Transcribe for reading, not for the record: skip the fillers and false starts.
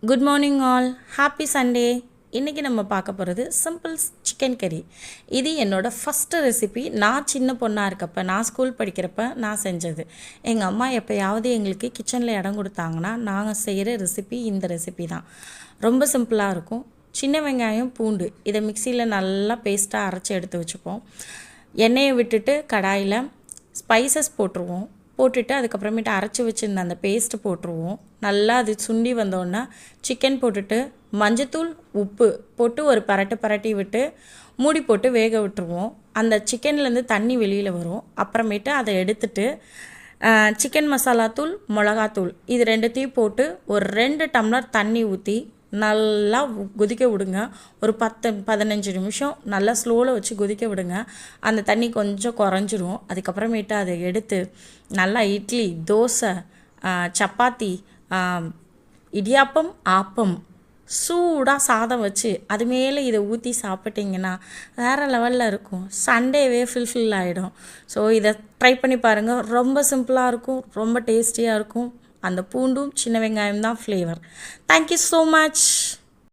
Good morning all, happy Sunday. இன்றைக்கி நம்ம பார்க்க போகிறது சிம்பிள் சிக்கன் கறி. இது என்னோடய ஃபஸ்ட்டு ரெசிபி. நான் சின்ன பொண்ணாக இருக்கப்போ, நான் ஸ்கூல் படிக்கிறப்ப நான் செஞ்சது. எங்கள் அம்மா எப்போயாவது எங்களுக்கு கிச்சனில் இடம் கொடுத்தாங்கன்னா நாங்கள் செய்கிற ரெசிபி இந்த ரெசிபி தான். ரொம்ப சிம்பிளாக இருக்கும். சின்ன வெங்காயம், பூண்டு இதை மிக்சியில் நல்லா பேஸ்ட்டாக அரைச்சி எடுத்து வச்சுப்போம். எண்ணெயை விட்டுட்டு கடாயில் ஸ்பைசஸ் போட்டுருவோம். போட்டுட்டு அதுக்கப்புறமேட்டு அரைச்சி வச்சுருந்த அந்த பேஸ்ட்டு போட்டுருவோம். நல்லா அது சுண்டி வந்தோன்னா சிக்கன் போட்டுட்டு மஞ்சத்தூள், உப்பு போட்டு ஒரு பரட்டி விட்டு மூடி போட்டு வேக விட்டுருவோம். அந்த சிக்கன்லேருந்து தண்ணி வெளியில் வரும். அப்புறமேட்டு அதை எடுத்துட்டு சிக்கன் மசாலாத்தூள், மிளகாத்தூள் இது ரெண்டுத்தையும் போட்டு ஒரு 2 டம்ளர் தண்ணி ஊற்றி நல்லா கொதிக்க விடுங்க. ஒரு 10-15 நிமிஷம் நல்லா ஸ்லோவில் வச்சு கொதிக்க விடுங்க. அந்த தண்ணி கொஞ்சம் குறைஞ்சிரும். அதுக்கப்புறமேட்டு அதை எடுத்து நல்லா இட்லி, தோசை, சப்பாத்தி, இடியாப்பம், ஆப்பம் சூடாக சாதம் வச்சு அது மேலே இதை ஊற்றி சாப்பிட்டிங்கன்னா வேறு லெவலில் இருக்கும். சண்டேவே ஃபுல்ஃபில் ஆகிடும். ஸோ இதை ட்ரை பண்ணி பாருங்கள். ரொம்ப சிம்பிளாக இருக்கும், ரொம்ப டேஸ்டியாக இருக்கும். அந்த பூண்டும் சின்ன வெங்காயம் தான் ஃப்ளேவர். Thank you so much.